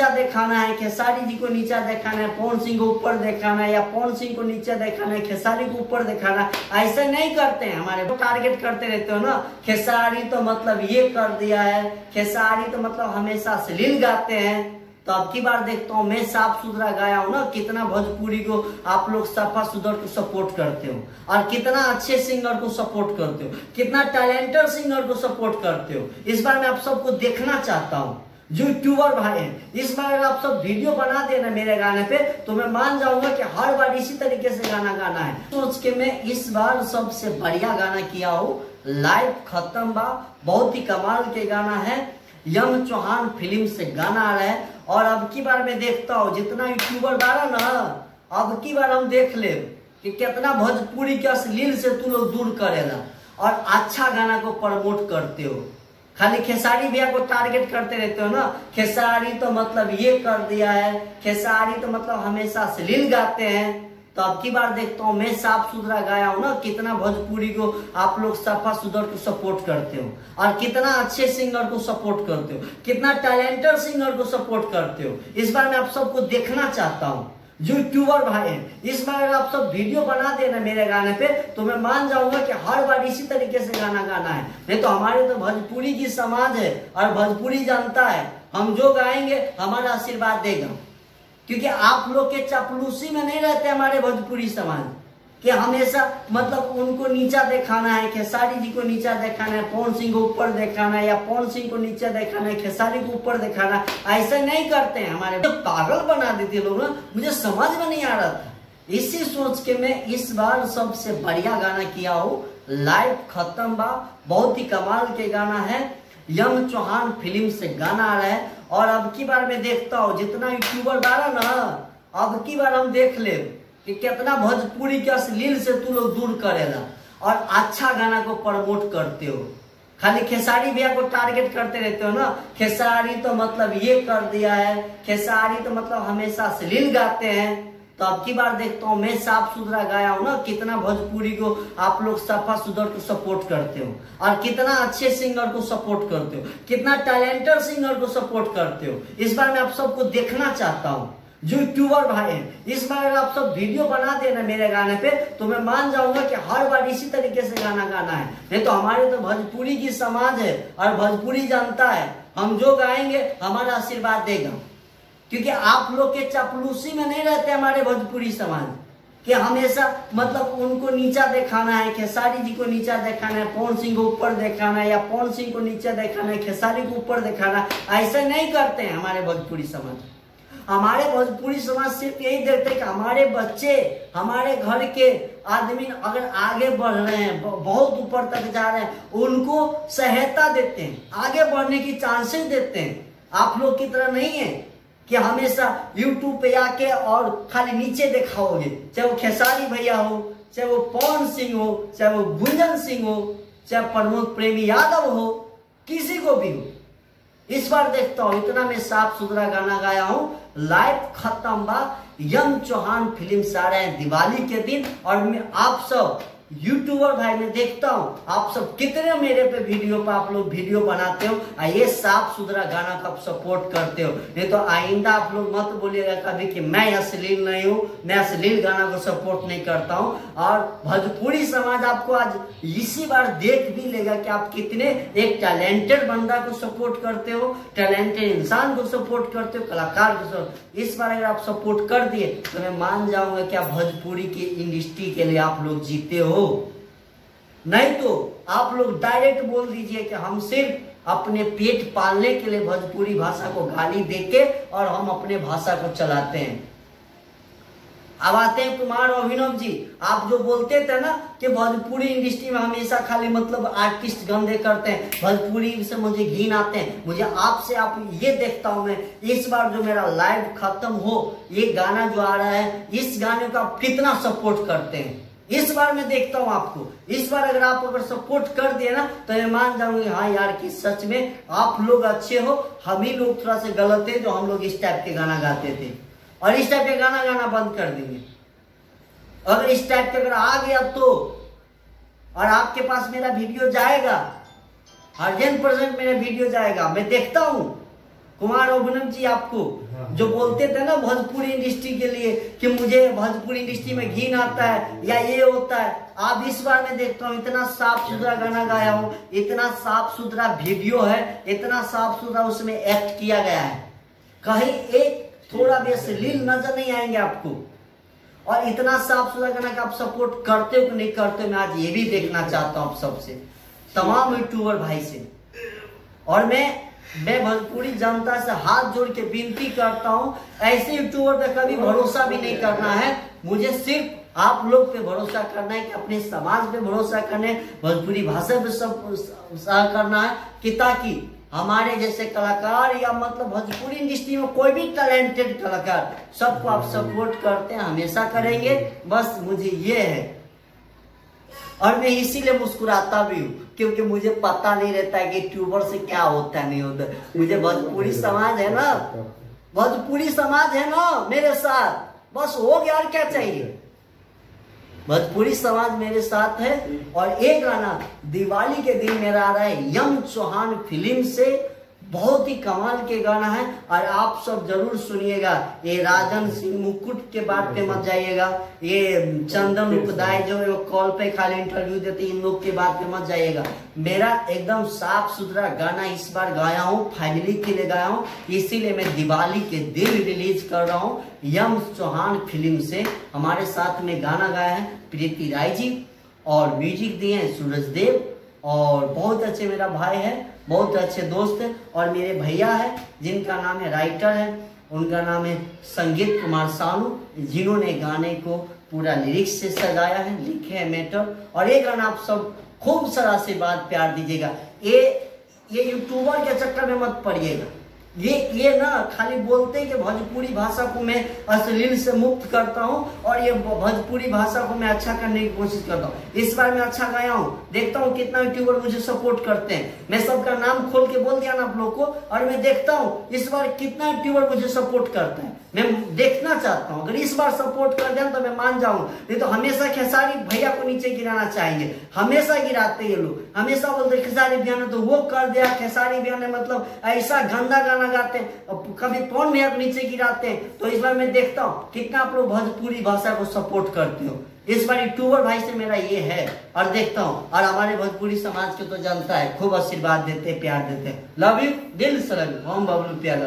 नीचा दिखाना है, खेसारी जी को नीचा दिखाना है, पवन सिंह को ऊपर दिखाना है, या पवन सिंह को नीचे दिखाना है, खेसारी को ऊपर दिखाना है। ऐसा नहीं करते हैं, हमारे टारगेट करते रहते हो ना। खेसारी तो मतलब ये कर दिया है, खेसारी तो मतलब हमेशा अश्लील गाते हैं। तो अब की बार देखता हूँ मैं साफ सुथरा गाया हूँ ना, कितना भोजपुरी को आप लोग सफा सुधर को सपोर्ट करते हो, और कितना अच्छे सिंगर को सपोर्ट करते हो, कितना टैलेंटेड सिंगर को सपोर्ट करते हो। इस बार मैं आप सबको देखना चाहता हूँ, जो यूट्यूबर भाई हैं। इस बार अगर आप सब वीडियो बना देना मेरे गाने पे, तो मैं मान जाऊंगा कि हर बार इसी तरीके से गाना गाना है। सोच के मैं इस बार सबसे बढ़िया गाना किया हूँ, लाइव खत्म बा, बहुत ही कमाल के गाना है। यम चौहान फिल्म से गाना आ रहा है, और अब की बार मैं देखता हूँ जितना यूट्यूबर डाला ना, अब की बार हम देख ले कि कितना भोजपुरी के अश्लील से तू लोग दूर करेला और अच्छा गाना को प्रमोट करते हो। खाली खेसारी भैया को टारगेट करते रहते हो ना। खेसारी तो मतलब ये कर दिया है, खेसारी तो मतलब हमेशा अश्लील गाते हैं। तो अब की बार देखता हूँ मैं साफ सुथरा गाया हूँ ना, कितना भोजपुरी को आप लोग सफा सुधर को सपोर्ट करते हो, और कितना अच्छे सिंगर को सपोर्ट करते हो, कितना टैलेंटेड सिंगर को सपोर्ट करते हो। इस बार मैं आप सबको देखना चाहता हूँ, जो यूट्यूबर भाई हैं। इस बार अगर आप सब वीडियो बना देना मेरे गाने पे, तो मैं मान जाऊंगा कि हर बार इसी तरीके से गाना गाना है। नहीं तो हमारे तो भोजपुरी की समाज है, और भोजपुरी जानता है हम जो गाएंगे हमारा आशीर्वाद देगा। क्योंकि आप लोग के चापलूसी में नहीं रहते हमारे भोजपुरी समाज, कि हमेशा मतलब उनको नीचा दिखाना है, खेसारी जी को नीचा दिखाना है, पवन सिंह को ऊपर दिखाना है, या पवन सिंह को नीचे दिखाना है, खेसारी को ऊपर दिखाना है। ऐसा नहीं करते हैं हमारे, तो पागल बना देते लोग ना, मुझे समझ में नहीं आ रहा था। इसी सोच के मैं इस बार सबसे बढ़िया गाना किया हूँ, लाइव खत्म बा, बहुत ही कमाल के गाना है। यम चौहान फिल्म से गाना आ रहा है, और अब की बार मैं देखता हूँ जितना यूट्यूबर डाला ना, अब की बार हम देख ले कि कितना भोजपुरी के अश्लील से तू लोग दूर करेला और अच्छा गाना को प्रमोट करते हो। खाली खेसारी भैया को टारगेट करते रहते हो ना। खेसारी तो मतलब ये कर दिया है, खेसारी तो मतलब हमेशा अश्लील गाते हैं। तो अब की बार देखता हूँ मैं साफ सुथरा गाया हूँ ना, कितना भोजपुरी को आप लोग सफा सुधर को सपोर्ट करते हो, और कितना अच्छे सिंगर को सपोर्ट करते हो, कितना टैलेंटेड सिंगर को सपोर्ट करते हो। इस बार मैं आप सबको देखना चाहता हूँ, जो यूट्यूबर भाई हैं। इस बार अगर आप सब वीडियो बना देना मेरे गाने पे, तो मैं मान जाऊंगा कि हर बार इसी तरीके से गाना गाना है। नहीं तो हमारे तो भोजपुरी की समाज है, और भोजपुरी जानता है हम जो गाएंगे हमारा आशीर्वाद देगा। क्योंकि आप लोग के चापलूसी में नहीं रहते हमारे भोजपुरी समाज, कि हमेशा मतलब उनको नीचा दिखाना है, खेसारी जी को नीचा दिखाना है, पवन सिंह को ऊपर दिखाना है, या पवन सिंह को नीचे दिखाना है, खेसारी को ऊपर दिखाना है। ऐसा नहीं करते हैं हमारे भोजपुरी समाज। हमारे भोजपुरी समाज सिर्फ यही देखते हैं कि हमारे बच्चे, हमारे घर के आदमी अगर आगे बढ़ रहे हैं, बहुत ऊपर तक जा रहे हैं, उनको सहायता देते हैं, आगे बढ़ने की चांसेस देते हैं। आप लोग की तरह नहीं है कि हमेशा यूट्यूब पे आके और खाली नीचे दिखाओगे, चाहे वो खेसारी भैया हो, चाहे वो पवन सिंह हो, चाहे वो गुंजन सिंह हो, चाहे प्रमोद प्रेमी यादव हो, किसी को भी हो। इस बार देखता हूं इतना मैं साफ सुथरा गाना गाया हूं, लाइव खत्म बा, यम चौहान फिल्म से आ रहे हैं दिवाली के दिन। और मैं आप सब यूट्यूबर भाई में देखता हूँ आप सब कितने मेरे पे वीडियो पे आप लोग वीडियो बनाते हो, ये साफ सुथरा गाना का आप सपोर्ट करते हो। नहीं तो आइंदा आप लोग मत बोलिएगा कभी कि मैं अश्लील नहीं हूँ, मैं अश्लील गाना को सपोर्ट नहीं करता हूँ। और भोजपुरी समाज आपको आज इसी बार देख भी लेगा कि आप कितने एक टैलेंटेड बंदा को सपोर्ट करते हो, टैलेंटेड इंसान को सपोर्ट करते हो, कलाकार को। इस बार अगर आप सपोर्ट कर दिए तो मैं मान जाऊंगा कि आप भोजपुरी की इंडस्ट्री के लिए आप लोग जीते हो। नहीं तो आप लोग डायरेक्ट बोल दीजिए कि हम सिर्फ अपने पेट पालने के लिए भोजपुरी भाषा को गाली देके और हम अपने भाषा को चलाते हैं। अब आते हैं कुमार अभिनव जी, आप जो बोलते थे ना कि भोजपुरी इंडस्ट्री में हमेशा खाली मतलब आर्टिस्ट गंदे करते हैं, भोजपुरी से मुझे घिन आते हैं। मुझे आपसे आप ये देखता हूं मैं, इस बार जो मेरा लाइव खत्म हो ये गाना जो आ रहा है, इस गाने को आप कितना सपोर्ट करते हैं। इस बार मैं देखता हूं आपको, इस बार अगर आप सपोर्ट कर दिए ना तो मैं मान जाऊंगी हाँ यार कि सच में आप लोग अच्छे हो, हम ही लोग थोड़ा सा गलत है जो हम लोग इस टाइप के गाना गाते थे और इस टाइप के गाना गाना बंद कर देंगे। अगर इस टाइप के अगर आ गया तो, और आपके पास मेरा वीडियो जाएगा, 100% मेरा वीडियो जाएगा, मैं देखता हूं कुमार अभिनव जी आपको जो बोलते थे ना भोजपुरी इंडस्ट्री के लिए कि मुझे भोजपुरी इंडस्ट्री में घिन आता है या ये होता है, आप इस बार में देखता हूँ इतना साफ सुथरा गाना गाया हूँ, इतना साफ सुथरा वीडियो है, इतना साफ सुथरा उसमें एक्ट किया गया है, कहीं एक थोड़ा भी अश्लील नजर नहीं आएंगे आपको। और इतना साफ सुथरा गाना का आप सपोर्ट करते हो कि नहीं करते हो, मैं आज ये भी देखना चाहता हूँ आप सबसे, तमाम यूट्यूबर भाई से। और मैं भोजपुरी जनता से हाथ जोड़ के विनती करता हूँ, ऐसे यूट्यूबर पे कभी भरोसा भी नहीं करना है, मुझे सिर्फ आप लोग पे भरोसा करना है कि अपने समाज पे भरोसा करने, भोजपुरी भाषा पे सब करना है कि ताकि हमारे जैसे कलाकार या मतलब भोजपुरी इंडस्ट्री में कोई भी टैलेंटेड कलाकार सबको आप सपोर्ट करते हैं, हमेशा करेंगे, बस मुझे ये है। और मैं इसीलिए मुस्कुराता भी हूँ क्योंकि मुझे पता नहीं रहता है कि ट्यूबर से क्या होता है नहीं होता। मुझे भोजपुरी समाज है ना, भोजपुरी समाज है ना मेरे साथ, बस हो गया, और क्या चाहिए। भोजपुरी समाज मेरे साथ है। और एक गाना दिवाली के दिन मेरा आ रहा है यम चौहान फिल्म से, बहुत ही कमाल के गाना है और आप सब जरूर सुनिएगा। ये राजन सिंह मुकुट के बात पे मत जाइएगा, ये चंदन उपाध्याय जो कॉल पे खाली इंटरव्यू देते इन लोग के बात पे मत जाइएगा। मेरा एकदम साफ सुथरा गाना इस बार गाया हूँ, फैमिली के लिए गाया हूँ, इसीलिए मैं दिवाली के दिन रिलीज कर रहा हूँ। यम चौहान फिल्म से हमारे साथ में गाना गाया है प्रीति राय जी और म्यूजिक दिए हैं सूरज देव, और बहुत अच्छे मेरा भाई है, बहुत अच्छे दोस्त है। और मेरे भैया है जिनका नाम है राइटर है, उनका नाम है संगीत कुमार सानू, जिन्होंने गाने को पूरा लिरिक्स से सजाया है, लिखे है मैटर। और ये गाना आप सब खूब सारा आशीर्वाद प्यार दीजिएगा। ये यूट्यूबर के चक्कर में मत पड़िएगा, ये ना खाली बोलते हैं कि भोजपुरी भाषा को मैं अश्लील से मुक्त करता हूँ और ये भोजपुरी भाषा को मैं अच्छा करने की कोशिश करता हूँ। इस बार मैं अच्छा गाया हूँ, देखता हूँ कितना यूट्यूबर मुझे सपोर्ट करते हैं। मैं सबका नाम खोल के बोल दिया ना आप लोग को, और मैं देखता हूँ इस बार कितना यूट्यूबर मुझे सपोर्ट करता है, मैं देखना चाहता हूँ। अगर इस बार सपोर्ट कर दें तो मैं मान जाऊँ, नहीं तो हमेशा खेसारी भैया को नीचे गिराना चाहेंगे, हमेशा गिराते ये लोग, हमेशा बोलते खेसारी भैया ने तो वो कर दिया, खेसारी भैया ने मतलब ऐसा गंदा गाना गाते हैं, कभी पवन भैया को नीचे गिराते हैं। तो इस बार मैं देखता हूँ कितना आप लोग भोजपुरी भाषा को सपोर्ट करते हो। इस बार यूट्यूबर भाई से मेरा ये है, और देखता हूँ। और हमारे भोजपुरी समाज के तो जनता है, खूब आशीर्वाद देते, प्यार देते। लव यू, दिल से लव यू, हम बबलू प्यार।